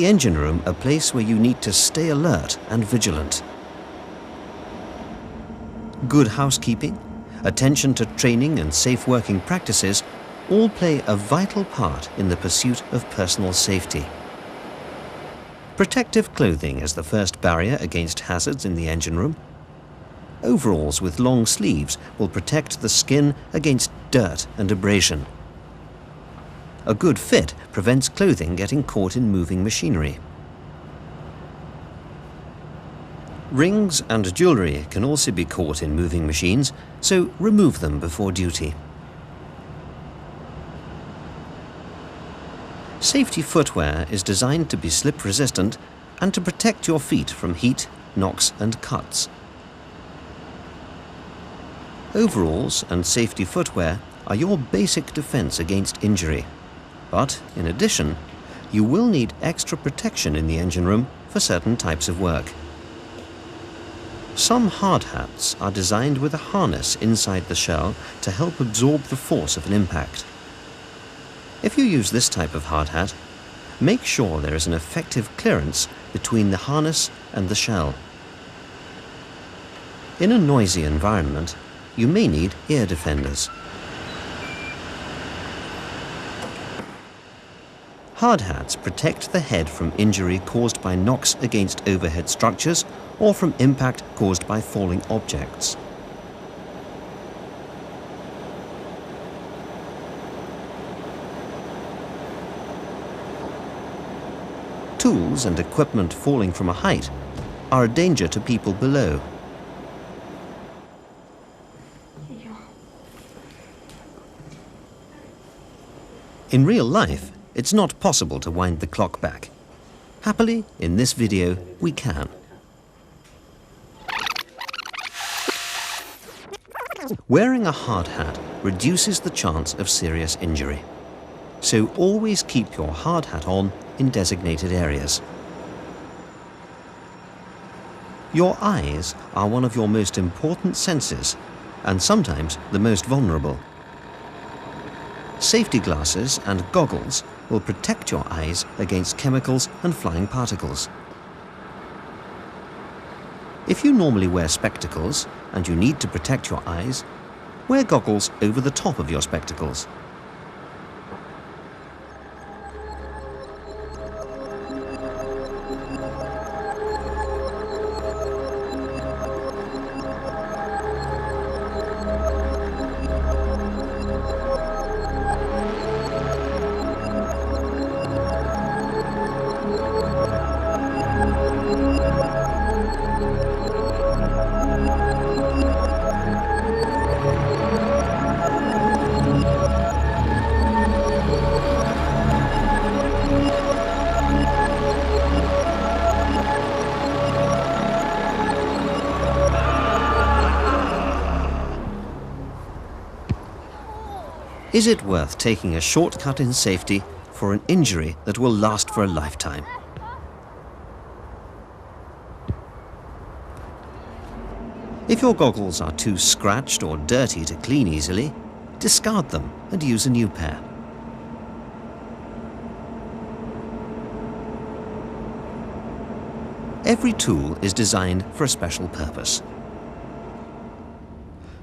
the engine room a place where you need to stay alert and vigilant. Good housekeeping, attention to training and safe working practices all play a vital part in the pursuit of personal safety. Protective clothing is the first barrier against hazards in the engine room. Overalls with long sleeves will protect the skin against dirt and abrasion. A good fit prevents clothing getting caught in moving machinery. Rings and jewellery can also be caught in moving machines, so remove them before duty. Safety footwear is designed to be slip-resistant and to protect your feet from heat, knocks and cuts. Overalls and safety footwear are your basic defense against injury. But, in addition, you will need extra protection in the engine room for certain types of work. Some hard hats are designed with a harness inside the shell to help absorb the force of an impact. If you use this type of hard hat, make sure there is an effective clearance between the harness and the shell. In a noisy environment, you may need ear defenders. Hard hats protect the head from injury caused by knocks against overhead structures or from impact caused by falling objects. Tools and equipment falling from a height are a danger to people below. In real life, it's not possible to wind the clock back. Happily, in this video, we can. Wearing a hard hat reduces the chance of serious injury. So always keep your hard hat on in designated areas. Your eyes are one of your most important senses and sometimes the most vulnerable. Safety glasses and goggles will protect your eyes against chemicals and flying particles. If you normally wear spectacles and you need to protect your eyes, wear goggles over the top of your spectacles. Is it worth taking a shortcut in safety for an injury that will last for a lifetime? If your goggles are too scratched or dirty to clean easily, discard them and use a new pair. Every tool is designed for a special purpose.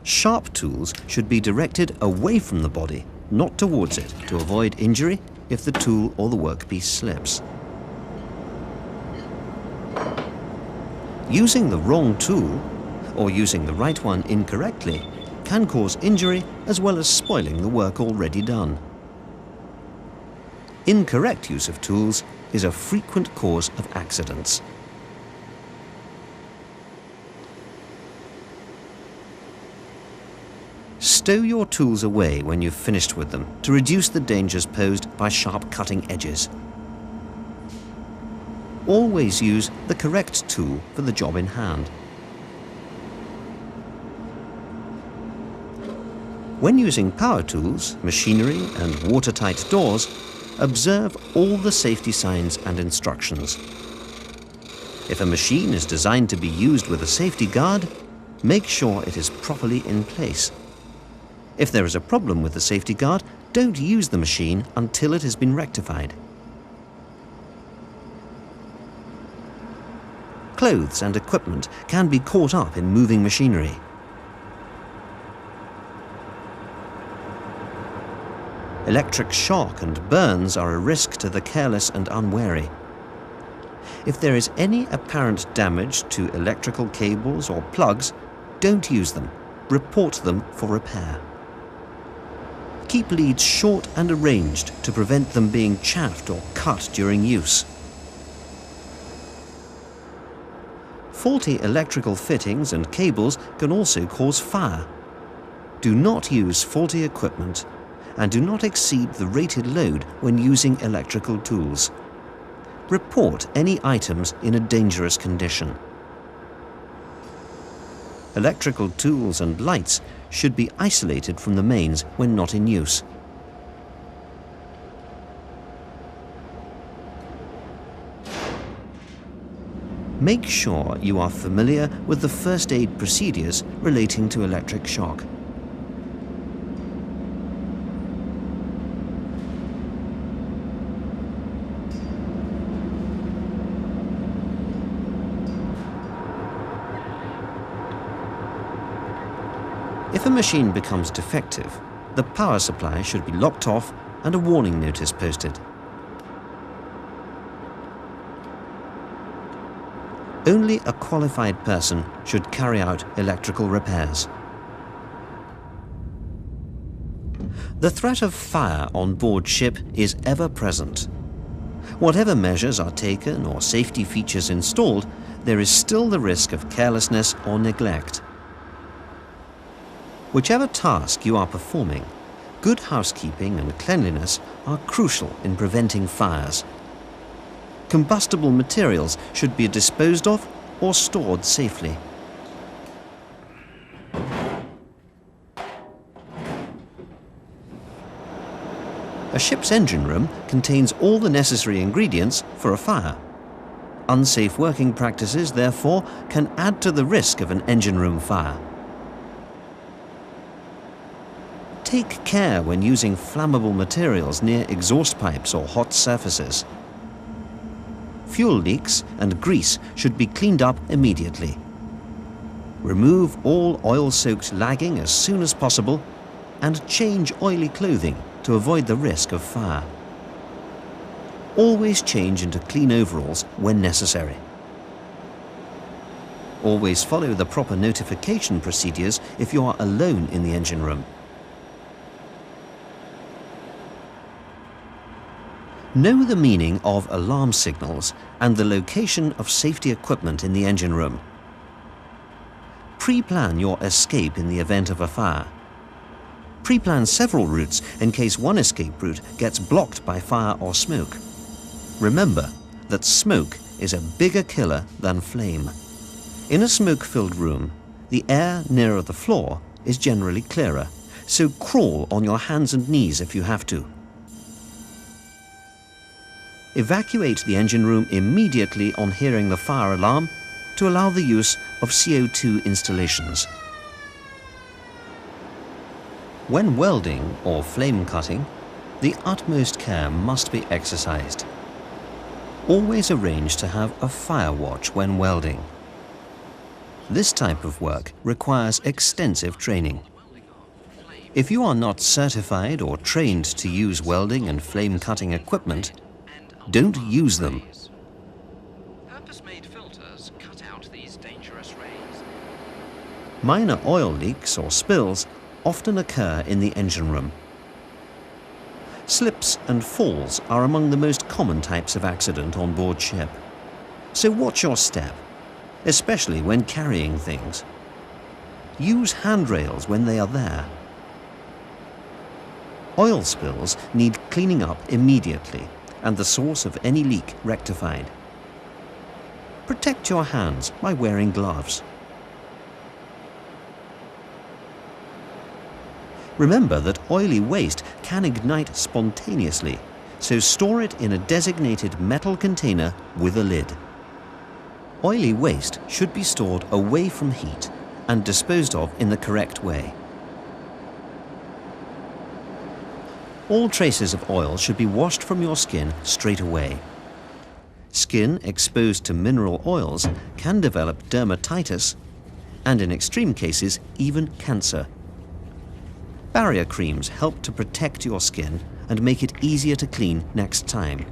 Sharp tools should be directed away from the body, not towards it, to avoid injury if the tool or the workpiece slips. Using the wrong tool, or using the right one incorrectly, can cause injury as well as spoiling the work already done. Incorrect use of tools is a frequent cause of accidents. Stow your tools away when you've finished with them to reduce the dangers posed by sharp cutting edges. Always use the correct tool for the job in hand. When using power tools, machinery and watertight doors, observe all the safety signs and instructions. If a machine is designed to be used with a safety guard, make sure it is properly in place. If there is a problem with the safety guard, don't use the machine until it has been rectified. clothes and equipment can be caught up in moving machinery. Electric shock and burns are a risk to the careless and unwary. If there is any apparent damage to electrical cables or plugs, don't use them. Report them for repair. Keep leads short and arranged to prevent them being chafed or cut during use. Faulty electrical fittings and cables can also cause fire. Do not use faulty equipment and do not exceed the rated load when using electrical tools. Report any items in a dangerous condition. Electrical tools and lights should be isolated from the mains when not in use. Make sure you are familiar with the first aid procedures relating to electric shock. If a machine becomes defective, the power supply should be locked off and a warning notice posted. Only a qualified person should carry out electrical repairs. The threat of fire on board ship is ever present. Whatever measures are taken or safety features installed, there is still the risk of carelessness or neglect. Whichever task you are performing, good housekeeping and cleanliness are crucial in preventing fires. Combustible materials should be disposed of or stored safely. A ship's engine room contains all the necessary ingredients for a fire. Unsafe working practices, therefore, can add to the risk of an engine room fire. Take care when using flammable materials near exhaust pipes or hot surfaces. Fuel leaks and grease should be cleaned up immediately. Remove all oil-soaked lagging as soon as possible and change oily clothing to avoid the risk of fire. Always change into clean overalls when necessary. Always follow the proper notification procedures if you are alone in the engine room. Know the meaning of alarm signals and the location of safety equipment in the engine room. Pre-plan your escape in the event of a fire. Pre-plan several routes in case one escape route gets blocked by fire or smoke. Remember that smoke is a bigger killer than flame. In a smoke-filled room, the air nearer the floor is generally clearer, so crawl on your hands and knees if you have to. Evacuate the engine room immediately on hearing the fire alarm to allow the use of CO2 installations. When welding or flame cutting, the utmost care must be exercised. Always arrange to have a fire watch when welding. This type of work requires extensive training. If you are not certified or trained to use welding and flame cutting equipment, don't use them. Purpose-made filters cut out these dangerous rays. Minor oil leaks or spills often occur in the engine room. Slips and falls are among the most common types of accident on board ship. So watch your step, especially when carrying things. Use handrails when they are there. Oil spills need cleaning up immediately and the source of any leak rectified. Protect your hands by wearing gloves. Remember that oily waste can ignite spontaneously, so store it in a designated metal container with a lid. Oily waste should be stored away from heat and disposed of in the correct way. All traces of oil should be washed from your skin straight away. Skin exposed to mineral oils can develop dermatitis and, in extreme cases, even cancer. Barrier creams help to protect your skin and make it easier to clean next time.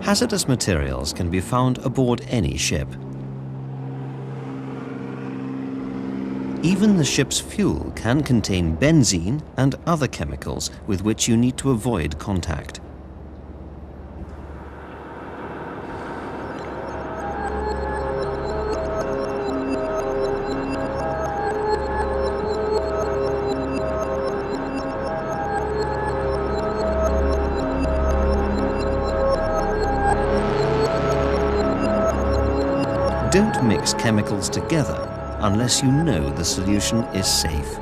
Hazardous materials can be found aboard any ship. Even the ship's fuel can contain benzene and other chemicals with which you need to avoid contact. Don't mix chemicals together unless you know the solution is safe.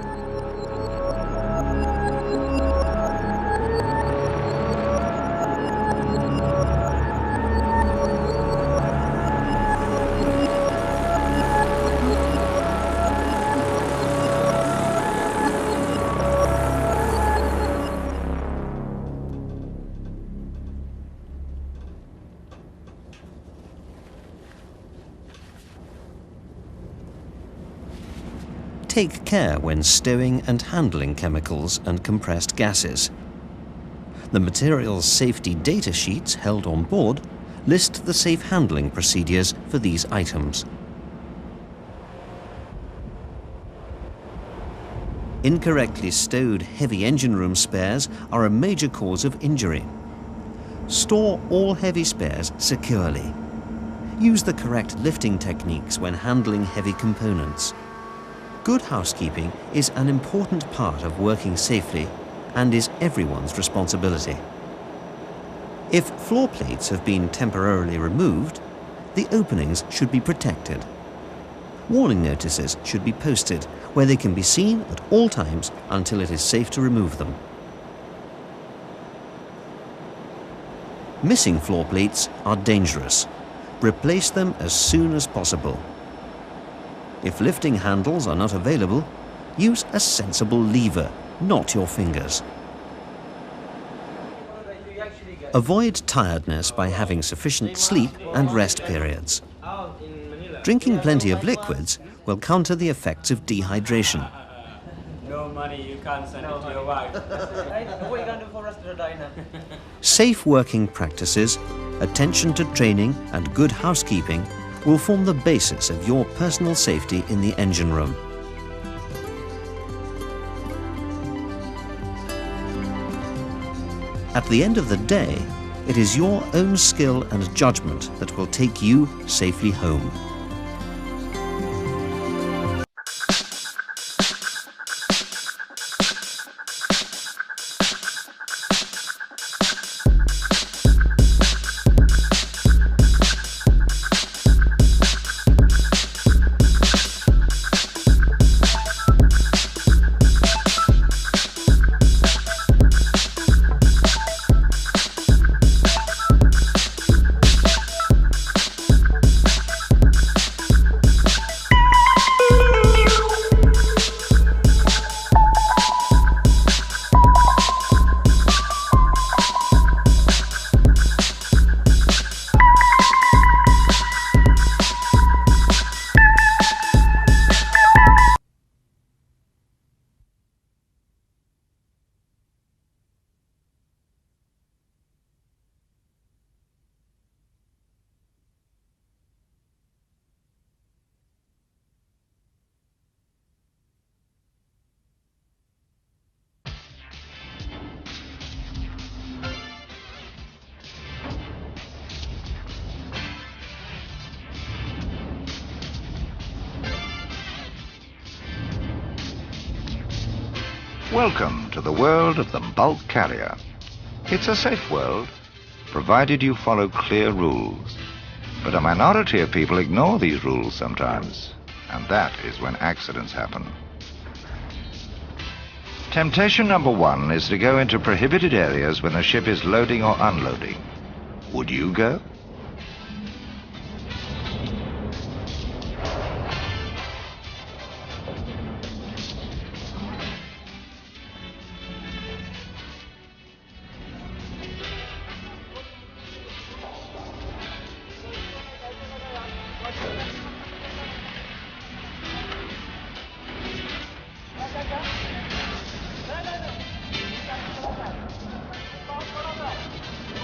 Take care when stowing and handling chemicals and compressed gases. The materials safety data sheets held on board list the safe handling procedures for these items. Incorrectly stowed heavy engine room spares are a major cause of injury. Store all heavy spares securely. Use the correct lifting techniques when handling heavy components. Good housekeeping is an important part of working safely and is everyone's responsibility. If floor plates have been temporarily removed, the openings should be protected. Warning notices should be posted where they can be seen at all times until it is safe to remove them. Missing floor plates are dangerous. Replace them as soon as possible. If lifting handles are not available, use a sensible lever, not your fingers. Avoid tiredness by having sufficient sleep and rest periods. Drinking plenty of liquids will counter the effects of dehydration. No money, you can't send it to your wife. What are you going to do for the rest of the day now? Safe working practices, attention to training and good housekeeping will form the basis of your personal safety in the engine room. At the end of the day, it is your own skill and judgment that will take you safely home. Welcome to the world of the bulk carrier. It's a safe world, provided you follow clear rules. But a minority of people ignore these rules sometimes, and that is when accidents happen. Temptation number one is to go into prohibited areas when the ship is loading or unloading. Would you go?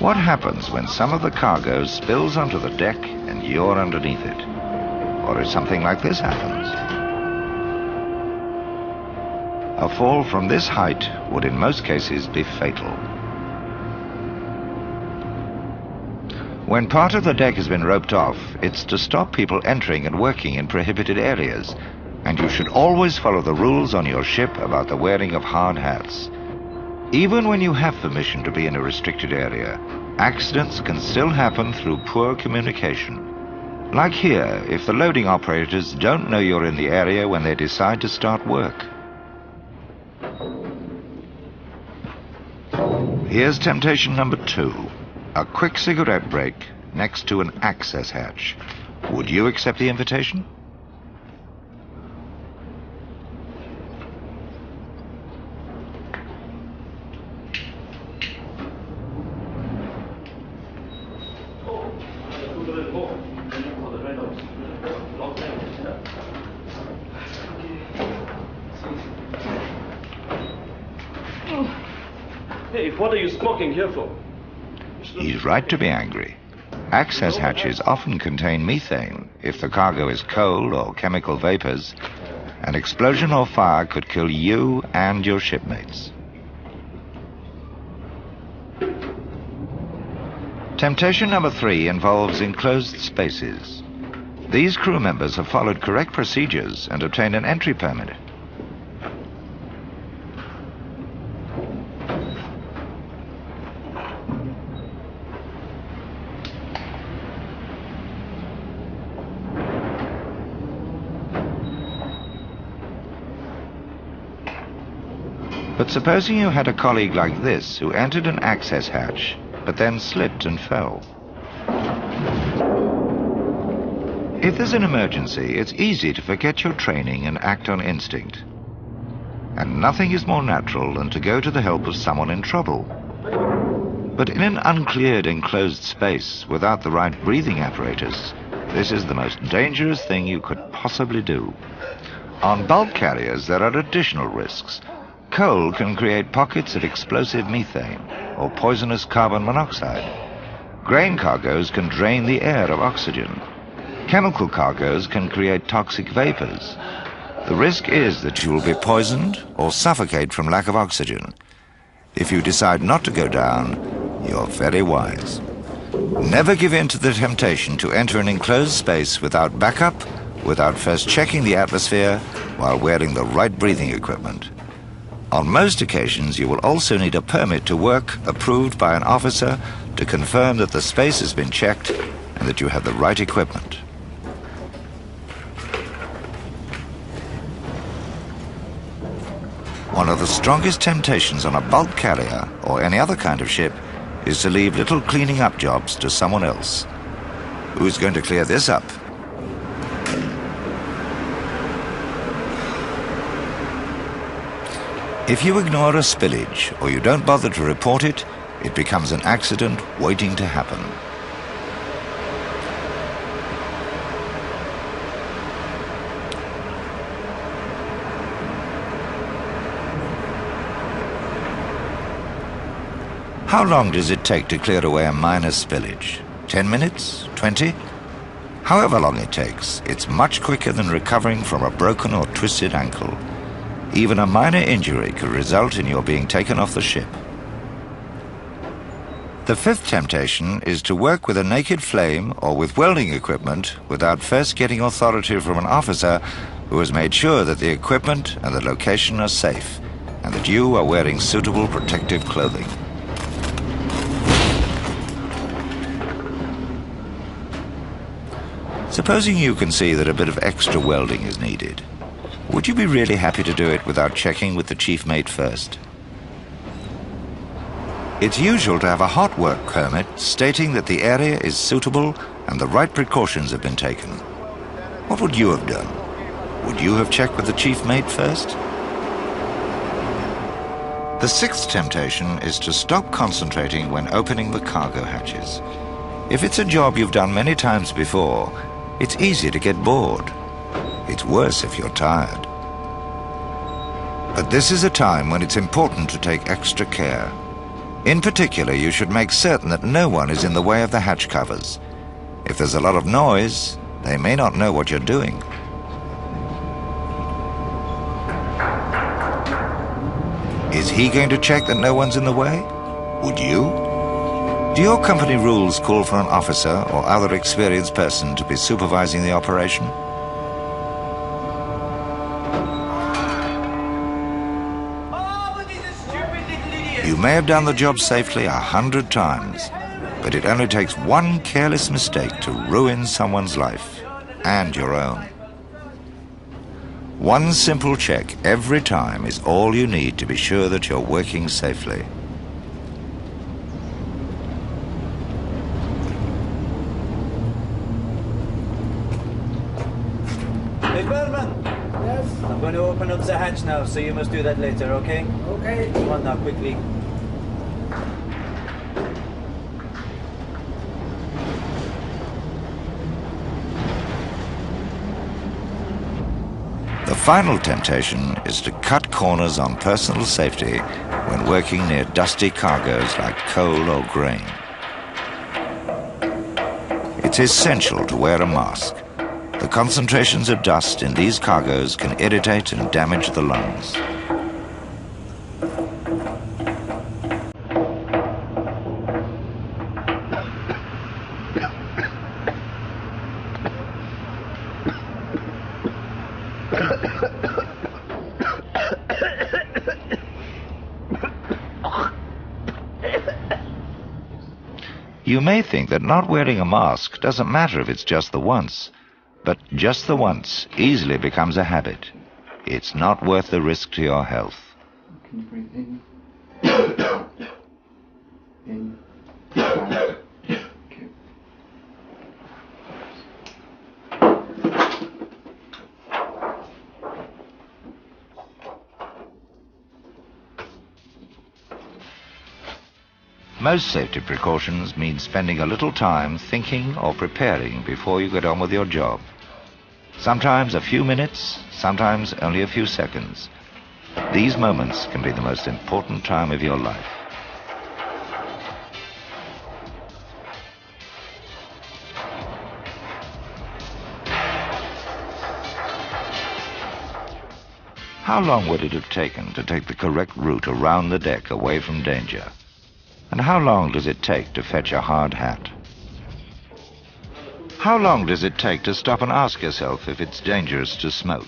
What happens when some of the cargo spills onto the deck and you're underneath it? Or if something like this happens? A fall from this height would in most cases be fatal. When part of the deck has been roped off, it's to stop people entering and working in prohibited areas, and you should always follow the rules on your ship about the wearing of hard hats. Even when you have permission to be in a restricted area, accidents can still happen through poor communication. Like here, if the loading operators don't know you're in the area when they decide to start work. Here's temptation number 2. A quick cigarette break next to an access hatch. Would you accept the invitation? Hey, what are you smoking here for? He's right to be angry. Access hatches often contain methane. If the cargo is coal or chemical vapors, an explosion or fire could kill you and your shipmates. Temptation number 3 involves enclosed spaces. These crew members have followed correct procedures and obtained an entry permit. But supposing you had a colleague like this who entered an access hatch, but then slipped and fell. If there's an emergency, it's easy to forget your training and act on instinct. And nothing is more natural than to go to the help of someone in trouble. But in an uncleared enclosed space without the right breathing apparatus, this is the most dangerous thing you could possibly do. On bulk carriers, there are additional risks. Coal can create pockets of explosive methane or poisonous carbon monoxide. Grain cargoes can drain the air of oxygen. Chemical cargoes can create toxic vapors. The risk is that you will be poisoned or suffocate from lack of oxygen. If you decide not to go down, you're very wise. Never give in to the temptation to enter an enclosed space without backup, without first checking the atmosphere while wearing the right breathing equipment. On most occasions, you will also need a permit to work approved by an officer to confirm that the space has been checked and that you have the right equipment. One of the strongest temptations on a bulk carrier or any other kind of ship is to leave little cleaning up jobs to someone else. Who's going to clear this up? If you ignore a spillage or you don't bother to report it, it becomes an accident waiting to happen. How long does it take to clear away a minor spillage? 10 minutes? 20? However long it takes, it's much quicker than recovering from a broken or twisted ankle. Even a minor injury could result in your being taken off the ship. The 5th temptation is to work with a naked flame or with welding equipment without first getting authority from an officer who has made sure that the equipment and the location are safe and that you are wearing suitable protective clothing. Supposing you can see that a bit of extra welding is needed. Would you be really happy to do it without checking with the chief mate first? It's usual to have a hot work permit stating that the area is suitable and the right precautions have been taken. What would you have done? Would you have checked with the chief mate first? The 6th temptation is to stop concentrating when opening the cargo hatches. If it's a job you've done many times before, it's easy to get bored. It's worse if you're tired. But this is a time when it's important to take extra care. In particular, you should make certain that no one is in the way of the hatch covers. If there's a lot of noise, they may not know what you're doing. Is he going to check that no one's in the way? Would you? Do your company rules call for an officer or other experienced person to be supervising the operation? You may have done the job safely 100 times, but it only takes one careless mistake to ruin someone's life and your own. One simple check every time is all you need to be sure that you're working safely. Hey, Bellman. Yes? I'm going to open up the hatch now, so you must do that later, okay? Okay. Come on now, quickly. The final temptation is to cut corners on personal safety when working near dusty cargoes like coal or grain. It's essential to wear a mask. The concentrations of dust in these cargoes can irritate and damage the lungs. You may think that not wearing a mask doesn't matter if it's just the once, but just the once easily becomes a habit. It's not worth the risk to your health. Can you breathe in? In. Out. Okay. Most safety precautions mean spending a little time thinking or preparing before you get on with your job. Sometimes a few minutes, sometimes only a few seconds. These moments can be the most important time of your life. How long would it have taken to take the correct route around the deck away from danger? And how long does it take to fetch a hard hat? How long does it take to stop and ask yourself if it's dangerous to smoke?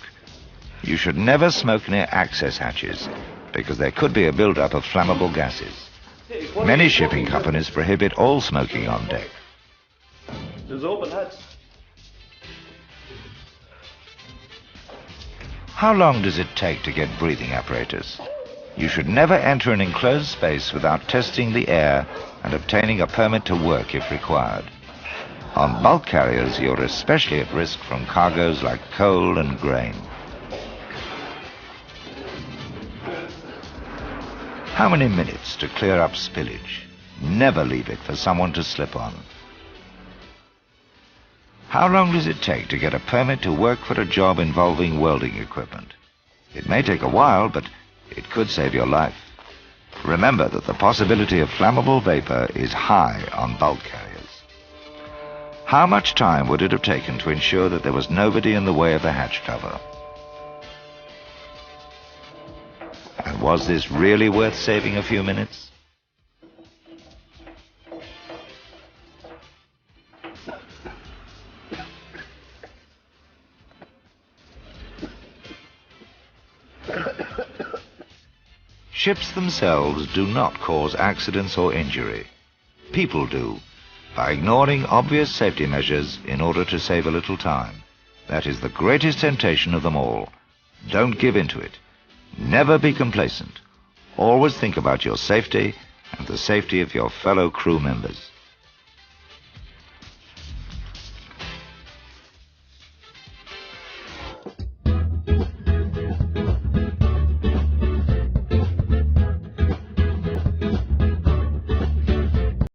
You should never smoke near access hatches, because there could be a build-up of flammable gases. Many shipping companies prohibit all smoking on deck. There's open hatch. How long does it take to get breathing apparatus? You should never enter an enclosed space without testing the air and obtaining a permit to work if required. On bulk carriers, you're especially at risk from cargoes like coal and grain. How many minutes to clear up spillage? Never leave it for someone to slip on. How long does it take to get a permit to work for a job involving welding equipment? It may take a while, but it could save your life. Remember that the possibility of flammable vapor is high on bulk carriers. How much time would it have taken to ensure that there was nobody in the way of the hatch cover? And was this really worth saving a few minutes? Ships themselves do not cause accidents or injury. People do, by ignoring obvious safety measures in order to save a little time. That is the greatest temptation of them all. Don't give in to it. Never be complacent. Always think about your safety and the safety of your fellow crew members.